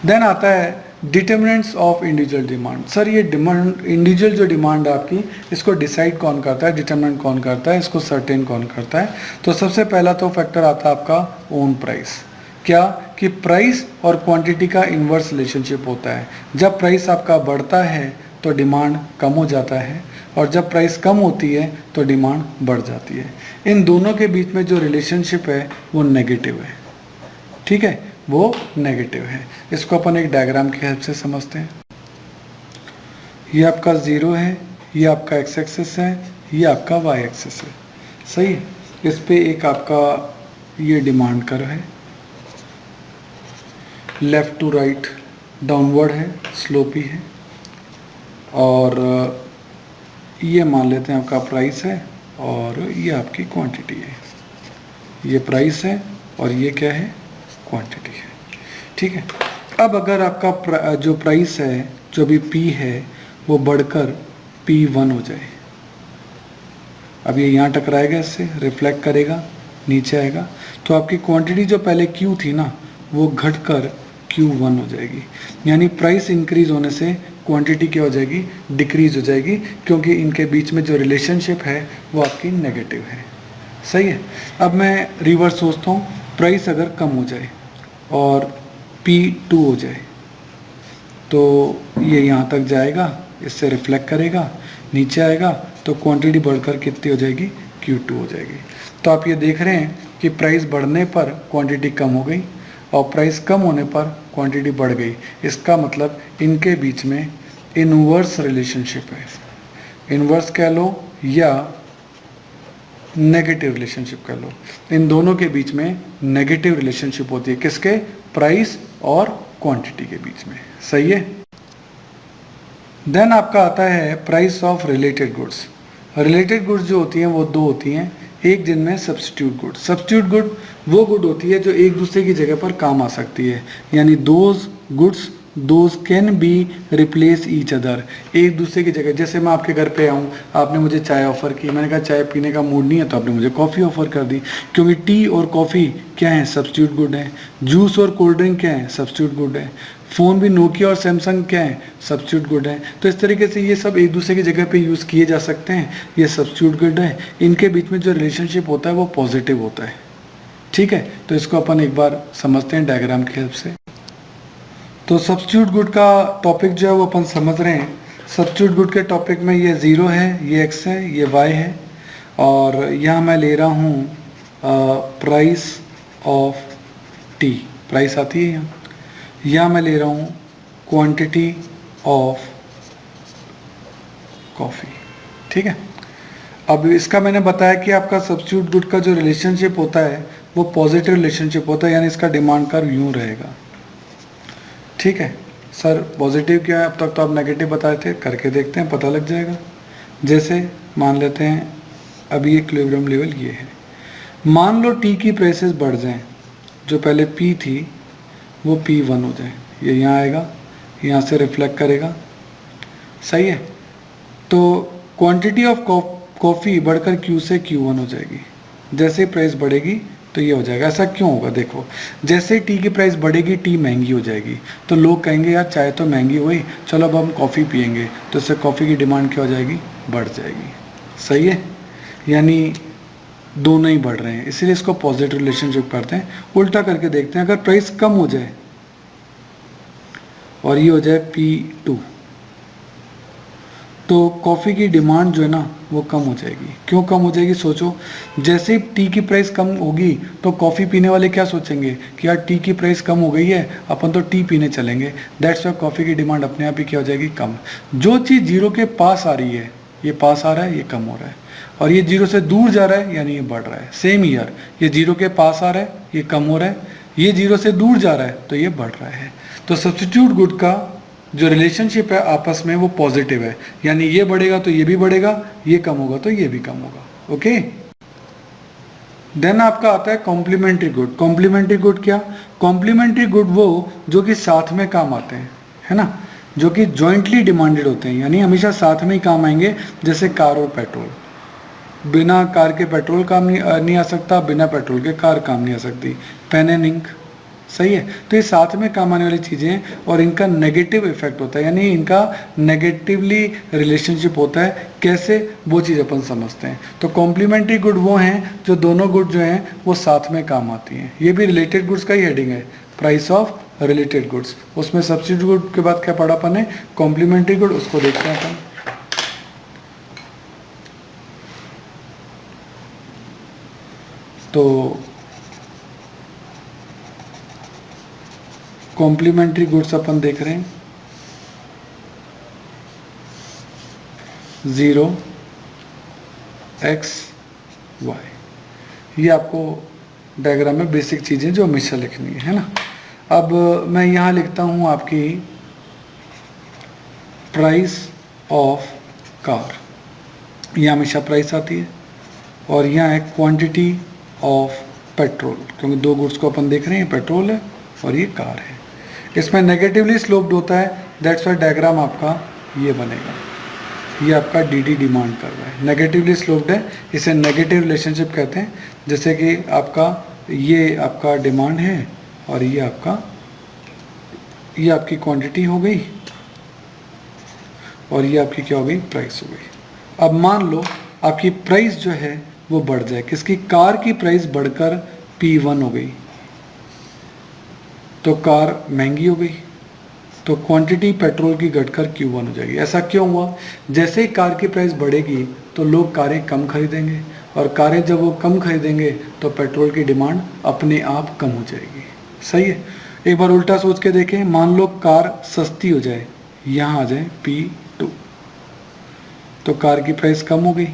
Then आता है determinants of individual demand. Sir ये डिमांड, इंडिविजुअल जो डिमांड है आपकी, इसको डिसाइड कौन करता है, डिटर्मिनेंट कौन करता है, इसको सर्टेन कौन करता है? तो सबसे पहला तो फैक्टर आता है आपका ओन प्राइस। क्या कि प्राइस और क्वांटिटी का इन्वर्स रिलेशनशिप होता है। जब प्राइस आपका बढ़ता है तो डिमांड कम हो जाता है, और जब प्राइस कम होती है तो डिमांड बढ़ जाती है। इन दोनों के बीच में जो रिलेशनशिप है वो नेगेटिव है, ठीक है, वो नेगेटिव है। इसको अपन एक डायग्राम की हेल्प से समझते हैं। ये आपका ज़ीरो है, ये आपका एक्स एक्सिस है, ये आपका वाई एक्सिस है, सही है। इस पे एक आपका ये डिमांड कर्व है, लेफ़्ट टू राइट डाउनवर्ड है, स्लोपी है, और ये मान लेते हैं आपका प्राइस है, और ये आपकी क्वांटिटी है। ये प्राइस है और ये क्या है, क्वांटिटी है, ठीक है। अब अगर आपका जो प्राइस है, जो भी P है, वो बढ़कर P1 हो जाए, अब ये यहाँ टकराएगा, इससे रिफ्लेक्ट करेगा, नीचे आएगा, तो आपकी क्वांटिटी जो पहले Q थी ना, वो घटकर Q1 हो जाएगी। यानी प्राइस इंक्रीज होने से क्वांटिटी क्या हो जाएगी, डिक्रीज हो जाएगी, क्योंकि इनके बीच में जो रिलेशनशिप है वो आपकी नेगेटिव है, सही है। अब मैं रिवर्स सोचता हूँ, प्राइस अगर कम हो जाए और P2 हो जाए, तो ये यहाँ तक जाएगा, इससे रिफ्लेक्ट करेगा, नीचे आएगा, तो क्वांटिटी बढ़कर कितनी हो जाएगी, Q2 हो जाएगी। तो आप ये देख रहे हैं कि प्राइस बढ़ने पर क्वांटिटी कम हो गई और प्राइस कम होने पर क्वांटिटी बढ़ गई। इसका मतलब इनके बीच में इनवर्स रिलेशनशिप है, इनवर्स कह लो या नेगेटिव रिलेशनशिप कह लो। इन दोनों के बीच में नेगेटिव रिलेशनशिप होती है, किसके, प्राइस और क्वांटिटी के बीच में, सही है। देन आपका आता है price of related goods. Related goods जो होती हैं वो दो होती हैं, एक जिनमें सब्स्टिट्यूट गुड। सब्स्टिट्यूट गुड वो गुड होती है जो एक दूसरे की जगह पर काम आ सकती है, यानी those goods those can be replace each other. एक दूसरे की जगह, जैसे मैं आपके घर पे आऊँ, आपने मुझे चाय ऑफ़र की, मैंने कहा चाय पीने का मूड नहीं है, तो आपने मुझे कॉफ़ी ऑफ़र कर दी, क्योंकि टी और कॉफ़ी क्या है, सब्स्टिट्यूट गुड है। जूस और कोल्ड ड्रिंक क्या है, सब्स्टिट्यूट गुड है। फ़ोन भी नोकिया और सैमसंग क्या है, सब्स्टिट्यूट गुड है। तो इस तरीके से ये सब एक दूसरे की जगह पे यूज़ किए जा सकते हैं, ये सब्स्टिट्यूट गुड है। इनके बीच में जो रिलेशनशिप होता है वो पॉजिटिव होता है, ठीक है। तो इसको अपन एक बार समझते हैं डायग्राम की हेल्प से। तो सब्स्टिट्यूट गुड का टॉपिक जो है वो अपन समझ रहे हैं। सब्स्टिट्यूट गुड के टॉपिक में ये ज़ीरो है, ये एक्स है, ये वाई है, और यहाँ मैं ले रहा हूँ प्राइस ऑफ टी, प्राइस आती है यहाँ, या मैं ले रहा हूँ क्वांटिटी ऑफ कॉफ़ी, ठीक है। अब इसका मैंने बताया कि आपका सब्स्टिट्यूट गुड का जो रिलेशनशिप होता है वो पॉजिटिव रिलेशनशिप होता है, यानी इसका डिमांड कर्व यूँ रहेगा, ठीक है। सर पॉजिटिव क्या है, अब तक तो आप नेगेटिव बताए थे, करके देखते हैं, पता लग जाएगा। जैसे मान लेते हैं अभी ये इक्विलिब्रियम लेवल ये है, मान लो टी की प्राइसेस बढ़ जाएं, जो पहले पी थी वो P1 हो जाए, ये यहाँ आएगा, यहाँ से रिफ्लेक्ट करेगा, सही है। तो क्वांटिटी ऑफ कॉफ़ी बढ़कर Q से Q1 हो जाएगी। जैसे ही प्राइस बढ़ेगी तो ये हो जाएगा। ऐसा क्यों होगा, देखो, जैसे ही टी की प्राइस बढ़ेगी टी महंगी हो जाएगी, तो लोग कहेंगे यार चाय तो महंगी हुई, चलो अब हम कॉफ़ी पियेंगे, तो इससे कॉफ़ी की डिमांड क्या हो जाएगी, बढ़ जाएगी, सही है। यानी दोनों ही बढ़ रहे हैं, इसीलिए इसको पॉजिटिव रिलेशनशिप करते हैं। उल्टा करके देखते हैं, अगर प्राइस कम हो जाए और ये हो जाए P2, तो कॉफ़ी की डिमांड जो है ना वो कम हो जाएगी। क्यों कम हो जाएगी, सोचो, जैसे ही टी की प्राइस कम होगी तो कॉफ़ी पीने वाले क्या सोचेंगे कि यार टी की प्राइस कम हो गई है, अपन तो टी पीने चलेंगे, दैट्स वाई कॉफ़ी की डिमांड अपने आप ही क्या हो जाएगी, कम। जो चीज़ जीरो के पास आ रही है, ये पास आ रहा है, ये कम हो रहा है, और ये जीरो से दूर जा रहा है, यानी ये बढ़ रहा है। सेम ईयर, ये जीरो के पास आ रहा है, ये कम हो रहा है, ये जीरो से दूर जा रहा है, तो ये बढ़ रहा है। तो सब्स्टिट्यूट गुड का जो रिलेशनशिप है आपस में वो पॉजिटिव है, यानी ये बढ़ेगा तो ये भी बढ़ेगा, ये कम होगा तो ये भी कम होगा, ओके। देन आपका आता है कॉम्प्लीमेंट्री गुड। कॉम्प्लीमेंट्री गुड क्या, कॉम्प्लीमेंट्री गुड वो जो कि साथ में काम आते हैं, है ना, जो कि जॉइंटली डिमांडेड होते हैं, यानी हमेशा साथ में ही काम आएंगे। जैसे कार और पेट्रोल, बिना कार के पेट्रोल काम नहीं आ सकता, बिना पेट्रोल के कार काम नहीं आ सकती। पेन एंड इंक, सही है। तो ये साथ में काम आने वाली चीज़ें हैं और इनका नेगेटिव इफेक्ट होता है, यानी इनका नेगेटिवली रिलेशनशिप होता है। कैसे, वो चीज़ अपन समझते हैं। तो कॉम्प्लीमेंट्री गुड वो हैं जो दोनों गुड जो हैं वो साथ में काम आती हैं। ये भी रिलेटेड गुड्स का ही हेडिंग है, प्राइस ऑफ रिलेटेड गुड्स। उसमें सब्स्टिट्यूट गुड के बाद क्या पढ़ा अपन ने, कॉम्प्लीमेंट्री गुड, उसको देखते हैं अपन। तो कॉम्प्लीमेंट्री गुड्स अपन देख रहे हैं, 0 x y, ये आपको डायग्राम में बेसिक चीज़ें जो हमेशा लिखनी है ना। अब मैं यहाँ लिखता हूँ आपकी प्राइस ऑफ कार, यहाँ हमेशा प्राइस आती है, और यहाँ है क्वांटिटी ऑफ पेट्रोल, क्योंकि दो गुड्स को अपन देख रहे हैं, पेट्रोल है और ये कार है। इसमें नेगेटिवली स्लोप्ड होता है, दैट्स वाई डायग्राम आपका ये बनेगा। ये आपका डी डिमांड कर रहा है, नेगेटिवली स्लोप्ड है, इसे नेगेटिव रिलेशनशिप कहते हैं। जैसे कि आपका ये आपका डिमांड है और ये आपकी क्वांटिटी हो गई और ये आपकी क्या हो गई, प्राइस हो गई। अब मान लो आपकी प्राइस जो है वो बढ़ जाए, किसकी, कार की प्राइस बढ़कर P1 हो गई, तो कार महंगी हो गई, तो क्वांटिटी पेट्रोल की घटकर Q1 हो जाएगी। ऐसा क्यों हुआ, जैसे ही कार की प्राइस बढ़ेगी तो लोग कारें कम खरीदेंगे, और कारें जब वो कम खरीदेंगे तो पेट्रोल की डिमांड अपने आप कम हो जाएगी। सही है। एक बार उल्टा सोच के देखें, मान लो कार सस्ती हो जाए, यहाँ आ जाए P2, तो कार की प्राइस कम हो गई,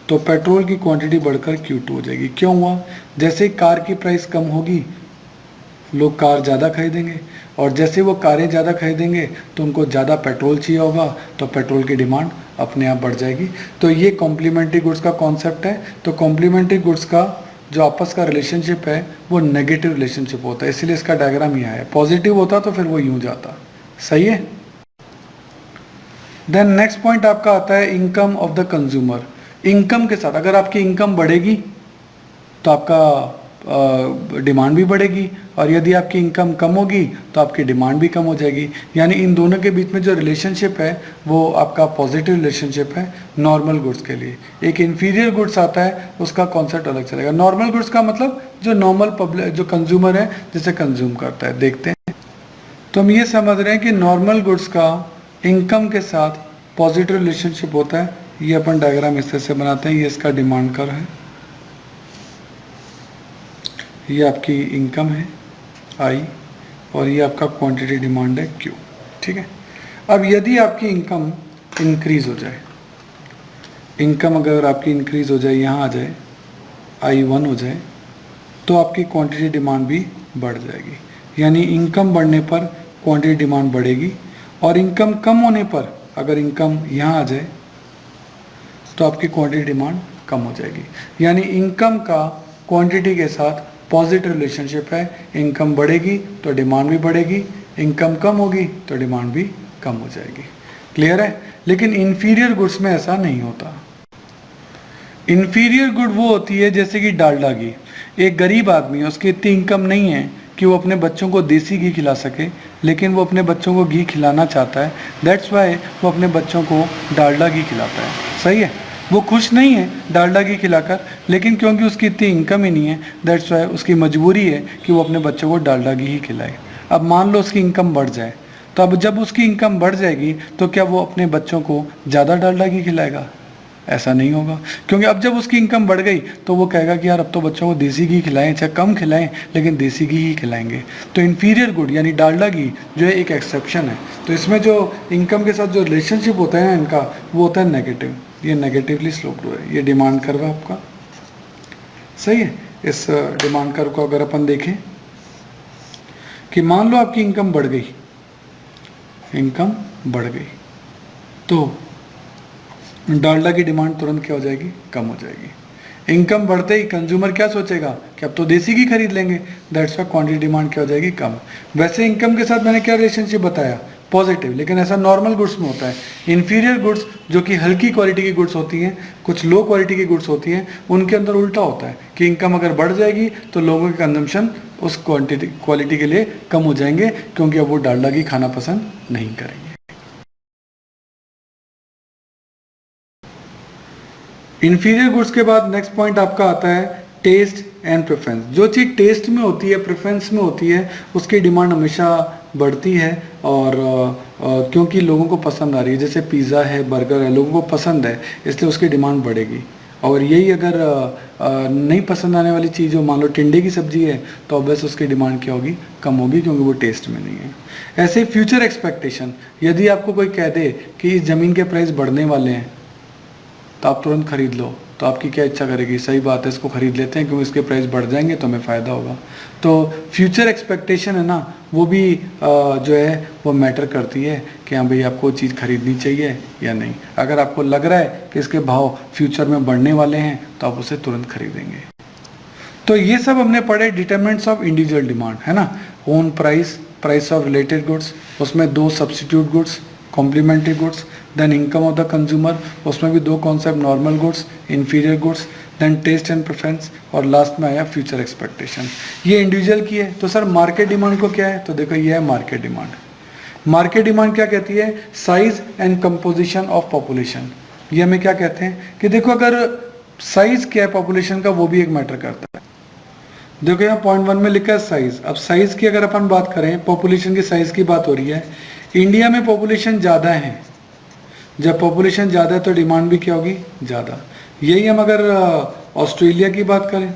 तो पेट्रोल की क्वांटिटी बढ़कर Q2 हो जाएगी। क्यों हुआ, जैसे कार की प्राइस कम होगी लोग कार ज़्यादा खरीदेंगे, और जैसे वो कारें ज़्यादा खरीदेंगे तो उनको ज़्यादा पेट्रोल चाहिए होगा, तो पेट्रोल की डिमांड अपने आप बढ़ जाएगी। तो ये कॉम्प्लीमेंट्री गुड्स का कॉन्सेप्ट है। तो कॉम्प्लीमेंट्री गुड्स का जो आपस का रिलेशनशिप है वो नेगेटिव रिलेशनशिप होता है, इसलिए इसका डायग्राम यहाँ है। पॉजिटिव होता तो फिर वो यूँ जाता। सही है। देन नेक्स्ट पॉइंट आपका आता है income of the consumer. Income के साथ, अगर आपकी इनकम बढ़ेगी तो आपका डिमांड भी बढ़ेगी, और यदि आपकी इनकम कम होगी तो आपकी डिमांड भी कम हो जाएगी। यानी इन दोनों के बीच में जो रिलेशनशिप है वो आपका पॉजिटिव रिलेशनशिप है नॉर्मल गुड्स के लिए। एक इन्फीरियर गुड्स आता है, उसका कॉन्सेप्ट अलग चलेगा। नॉर्मल गुड्स का मतलब जो नॉर्मल पब्लिक, जो कंज्यूमर है, जिसे कंज्यूम करता है। देखते हैं, तो हम ये समझ रहे हैं कि नॉर्मल गुड्स का इनकम के साथ पॉजिटिव रिलेशनशिप होता है। ये अपन डायग्राम इस तरह से बनाते हैं, ये इसका डिमांड कर्व है, ये आपकी इनकम है I, और ये आपका क्वांटिटी डिमांड है Q। ठीक है। अब यदि आपकी इनकम इंक्रीज हो जाए, इनकम अगर आपकी इंक्रीज हो जाए, यहाँ आ जाए I1 हो जाए, तो आपकी क्वांटिटी डिमांड भी बढ़ जाएगी। यानी इनकम बढ़ने पर क्वांटिटी डिमांड बढ़ेगी, और इनकम कम होने पर अगर इनकम यहाँ आ जाए तो आपकी क्वांटिटी डिमांड कम हो जाएगी। यानी इनकम का क्वांटिटी के साथ पॉजिटिव रिलेशनशिप है। इनकम बढ़ेगी तो डिमांड भी बढ़ेगी, इनकम कम होगी तो डिमांड भी कम हो जाएगी। क्लियर है। लेकिन इन्फीरियर गुड्स में ऐसा नहीं होता। इन्फीरियर गुड वो होती है जैसे कि डालडा घी। एक गरीब आदमी है, उसकी इतनी इनकम नहीं है कि वो अपने बच्चों को देसी घी खिला सके, लेकिन वो अपने बच्चों को घी खिलाना चाहता है, दैट्स वाई वो अपने बच्चों को डालडा घी खिलाता है। सही है। वो खुश नहीं है डालडा घी खिलाकर, लेकिन क्योंकि उसकी इतनी इनकम ही नहीं है, दैट्स वाई उसकी मजबूरी है कि वो अपने बच्चों को डालडा घी ही खिलाए। अब मान लो उसकी इनकम बढ़ जाए, तो अब जब उसकी इनकम बढ़ जाएगी तो क्या वो अपने बच्चों को ज़्यादा डालडा घी खिलाएगा? ऐसा नहीं होगा, क्योंकि अब जब उसकी इनकम बढ़ गई तो वो कहेगा कि यार अब तो बच्चों को देसी घी खिलाएं, चाहे कम खिलाएं लेकिन देसी घी ही खिलाएंगे। तो इन्फीरियर गुड यानी डालडा घी जो है एक एक्सेप्शन है। तो इसमें जो इनकम के साथ जो रिलेशनशिप होता है ना इनका, वो होता है नेगेटिव। ये नेगेटिवली स्लोप्ड है। ये डिमांड कर्व है आपका। सही है। इस डिमांड कर्व को अगर अपन देखें कि मान लो आपकी इनकम बढ़ गई, इनकम बढ़ गई, तो डालडा की डिमांड तुरंत क्या हो जाएगी? कम हो जाएगी। इनकम बढ़ते ही कंज्यूमर क्या सोचेगा कि अब तो देसी घी खरीद लेंगे, दैट्स व्हाई क्वांटिटी डिमांड क्या हो जाएगी? कम। वैसे इनकम के साथ मैंने क्या रिलेशनशिप बताया? पॉजिटिव, लेकिन ऐसा नॉर्मल गुड्स में होता है। इन्फीरियर गुड्स जो कि हल्की क्वालिटी की गुड्स होती हैं, कुछ लो क्वालिटी की गुड्स होती हैं, उनके अंदर उल्टा होता है कि इनकम अगर बढ़ जाएगी तो लोगों के कंजम्पशन उस क्वालिटी के लिए कम हो जाएंगे, क्योंकि अब वो डालडा घी खाना पसंद नहीं करेंगे। इंफीरियर गुड्स के बाद नेक्स्ट पॉइंट आपका आता है टेस्ट एंड प्रेफरेंस। जो चीज़ टेस्ट में होती है, प्रेफरेंस में होती है, उसकी डिमांड हमेशा बढ़ती है, और क्योंकि लोगों को पसंद आ रही है, जैसे पिज़्ज़ा है, बर्गर है, लोगों को पसंद है, इसलिए उसकी डिमांड बढ़ेगी। और यही अगर नहीं पसंद आने वाली चीज़ हो, मान लो टिंडे की सब्जी है, तो ऑब्वियस उसकी डिमांड क्या होगी, कम होगी, क्योंकि वो टेस्ट में नहीं है। ऐसे ही फ्यूचर एक्सपेक्टेशन, यदि आपको कोई कह दे कि इस ज़मीन के प्राइस बढ़ने वाले हैं तो आप तुरंत खरीद लो, तो आपकी क्या इच्छा करेगी, सही बात है, इसको खरीद लेते हैं क्योंकि इसके प्राइस बढ़ जाएंगे तो हमें फ़ायदा होगा। तो फ्यूचर एक्सपेक्टेशन है ना, वो भी जो है वो मैटर करती है कि हाँ भाई आपको चीज़ खरीदनी चाहिए या नहीं। अगर आपको लग रहा है कि इसके भाव फ्यूचर में बढ़ने वाले हैं तो आप उसे तुरंत खरीदेंगे। तो ये सब हमने पढ़े डिटरमिनेंट्स ऑफ इंडिविजुअल डिमांड, है ना। Own price, price of related goods, उसमें 2 substitute goods, complementary goods, then income of the consumer, उसमें भी 2 concept, normal goods, inferior goods, then taste and preference, और लास्ट में आया फ्यूचर एक्सपेक्टेशन। ये individual की है। तो सर मार्केट डिमांड को क्या है, तो देखो ये है मार्केट डिमांड। मार्केट डिमांड क्या कहती है, size and composition of population. ये हमें क्या कहते हैं कि देखो अगर साइज क्या है पॉपुलेशन का, वो भी एक मैटर करता है। देखो यहाँ पॉइंट 1 में लिखा है साइज। अब साइज की अगर अपन बात करें, पॉपुलेशन की साइज की बात हो रही है, इंडिया में पॉपुलेशन ज़्यादा है, जब पॉपुलेशन ज़्यादा है तो डिमांड भी क्या होगी, ज़्यादा। यही हम अगर ऑस्ट्रेलिया की बात करें,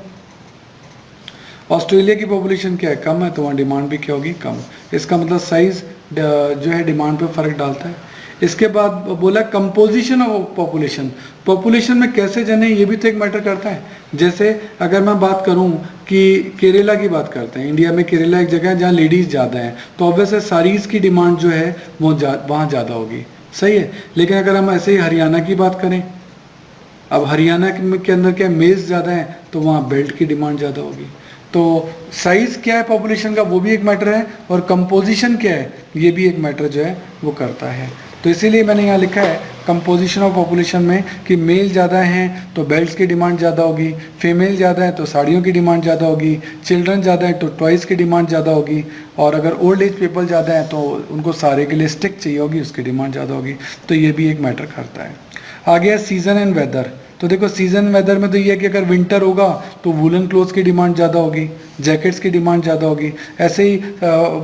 ऑस्ट्रेलिया की पॉपुलेशन क्या है, कम है, तो वहाँ डिमांड भी क्या होगी, कम। इसका मतलब साइज जो है डिमांड पे फर्क डालता है। इसके बाद बोला कंपोजिशन ऑफ पॉपुलेशन, पॉपुलेशन में कैसे जने, ये भी तो एक मैटर करता है। जैसे अगर मैं बात करूं कि केरला की बात करते हैं, इंडिया में केरला एक जगह है जहाँ लेडीज़ ज़्यादा हैं, तो ऑब्वियस है साड़ीज़ की डिमांड जो है वो वहाँ ज़्यादा होगी, सही है। लेकिन अगर हम ऐसे ही हरियाणा की बात करें, अब हरियाणा के अंदर क्या मेल्स ज़्यादा हैं, तो वहाँ बेल्ट की डिमांड ज़्यादा होगी। तो साइज़ क्या है पॉपुलेशन का, वो भी एक मैटर है, और कंपोजिशन क्या है, ये भी एक मैटर जो है वो करता है। तो इसीलिए मैंने यहाँ लिखा है कंपोजिशन ऑफ पॉपुलेशन में कि मेल ज़्यादा हैं तो बेल्ट्स की डिमांड ज़्यादा होगी, फीमेल ज़्यादा है तो साड़ियों की डिमांड ज़्यादा होगी, चिल्ड्रन ज़्यादा है तो टॉयज़ की डिमांड ज़्यादा होगी, और अगर ओल्ड एज पीपल ज़्यादा हैं तो उनको सारे के लिए स्टिक चाहिए होगी, उसकी डिमांड ज़्यादा होगी। तो ये भी एक मैटर करता है। आगे है सीज़न एंड वेदर। तो देखो सीज़न वेदर में तो ये है कि अगर विंटर होगा तो वूलन क्लोथ्स की डिमांड ज़्यादा होगी, जैकेट्स की डिमांड ज़्यादा होगी। ऐसे ही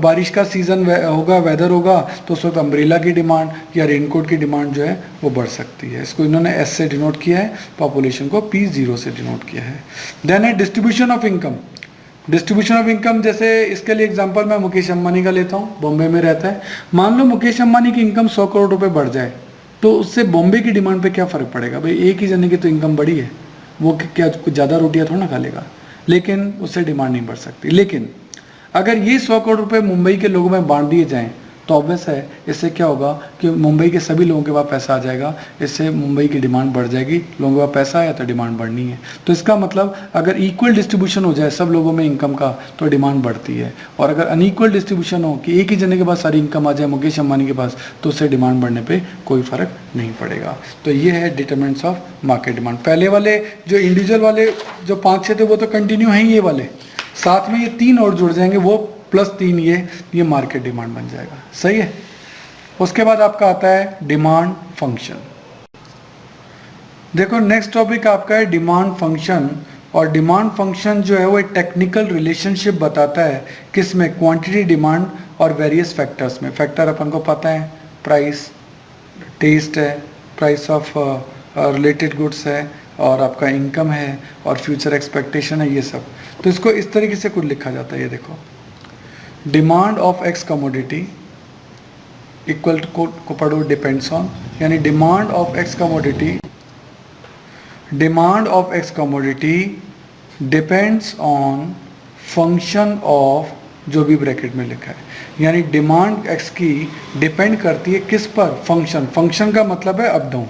बारिश का सीज़न होगा, वेदर होगा, तो उस वक्त अम्ब्रेला की डिमांड या रेनकोट की डिमांड जो है वो बढ़ सकती है। इसको इन्होंने एस से डिनोट किया है, पॉपुलेशन को P0 से डिनोट किया है। देन है distribution of income. Distribution of income, जैसे इसके लिए एग्जांपल मैं मुकेश अंबानी का लेता हूँ, बॉम्बे में रहता है। मान लो मुकेश अंबानी की इनकम 100 करोड़ रुपए बढ़ जाए, तो उससे बॉम्बे की डिमांड पे क्या फ़र्क पड़ेगा भाई, एक ही जने की तो इनकम बढ़ी है, वो क्या कुछ ज़्यादा रोटियां थोड़ा ना खा लेगा, लेकिन उससे डिमांड नहीं बढ़ सकती। लेकिन अगर ये 100 करोड़ रुपए मुंबई के लोगों में बांट दिए जाएं, तो ऑब्वियस है इससे क्या होगा कि मुंबई के सभी लोगों के पास पैसा आ जाएगा, इससे मुंबई की डिमांड बढ़ जाएगी। लोगों के पास पैसा आया तो डिमांड बढ़नी है। तो इसका मतलब अगर इक्वल डिस्ट्रीब्यूशन हो जाए सब लोगों में इनकम का, तो डिमांड बढ़ती है। और अगर अनइक्वल डिस्ट्रीब्यूशन हो कि एक ही जने के पास सारी इनकम आ जाए मुकेश अंबानी के पास, तो उससे डिमांड बढ़ने पर कोई फ़र्क नहीं पड़ेगा। तो ये है डिटरमिनेंट्स ऑफ मार्केट डिमांड। पहले वाले जो इंडिविजुअल वाले जो 5-6 थे वो तो कंटिन्यू हैं, ये वाले साथ में ये 3 और जुड़ जाएंगे, वो +3 ये मार्केट डिमांड बन जाएगा, सही है। उसके बाद आपका आता है डिमांड फंक्शन। देखो नेक्स्ट टॉपिक आपका है डिमांड फंक्शन। और डिमांड फंक्शन जो है वो एक टेक्निकल रिलेशनशिप बताता है, किस में, क्वांटिटी डिमांड और वेरियस फैक्टर्स में। फैक्टर अपन को पता है, प्राइस, टेस्ट है, प्राइस ऑफ रिलेटेड गुड्स है, और आपका इनकम है, और फ्यूचर एक्सपेक्टेशन है, ये सब। तो इसको इस तरीके से कुछ लिखा जाता है, ये देखो, demand of X commodity equal to को पढ़ो डिपेंड्स ऑन, यानी demand of X commodity, demand of X commodity depends on function of, जो भी ब्रैकेट में लिखा है, यानी डिमांड एक्स की डिपेंड करती है किस पर, फंक्शन। फंक्शन का मतलब है अप डाउन,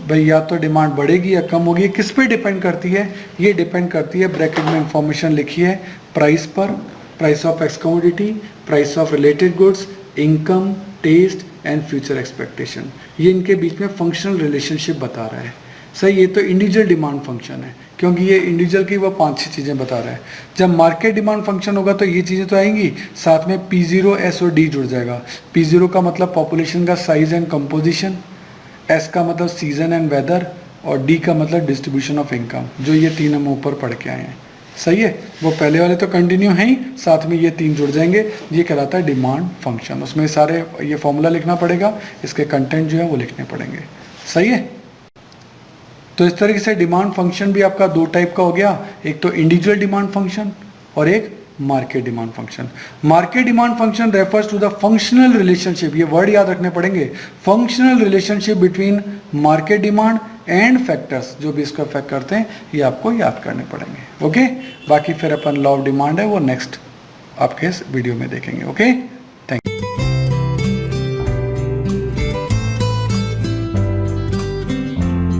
भाई या तो डिमांड बढ़ेगी या कम होगी, किस पे डिपेंड करती है, ये डिपेंड करती है, ब्रैकेट में इंफॉर्मेशन लिखी है, प्राइस पर, price of X commodity, price of related goods, income, taste and future expectation, ये इनके बीच में फंक्शनल रिलेशनशिप बता रहा है। सही, ये तो इंडिविजुअल डिमांड फंक्शन है, क्योंकि ये इंडिविजुअल की वो 5-6 चीज़ें बता रहा है। जब मार्केट डिमांड फंक्शन होगा तो ये चीज़ें तो आएंगी, साथ में P0, S और D जुड़ जाएगा। P0 का मतलब पॉपुलेशन का साइज एंड कंपोजिशन, S का मतलब सीजन एंड वेदर, और D का मतलब डिस्ट्रीब्यूशन ऑफ इनकम, जो ये 3 हम ऊपर पढ़ के आए हैं। सही है, वो पहले वाले तो कंटिन्यू हैं ही, साथ में ये 3 जुड़ जाएंगे, ये कहलाता है डिमांड फंक्शन। उसमें सारे ये फॉर्मूला लिखना पड़ेगा, इसके कंटेंट जो है वो लिखने पड़ेंगे। सही है, तो इस तरीके से डिमांड फंक्शन भी आपका 2 टाइप का हो गया, एक तो इंडिविजुअल डिमांड फंक्शन और एक market demand function. Market demand function refers to the functional relationship, ये वर्ड याद रखने पड़ेंगे, functional relationship between market demand and factors, जो भी इसको अफेक्ट करते हैं ये आपको याद करने पड़ेंगे। ओके, बाकी फिर अपन लॉ ऑफ डिमांड है वो नेक्स्ट आपके इस वीडियो में देखेंगे। ओके।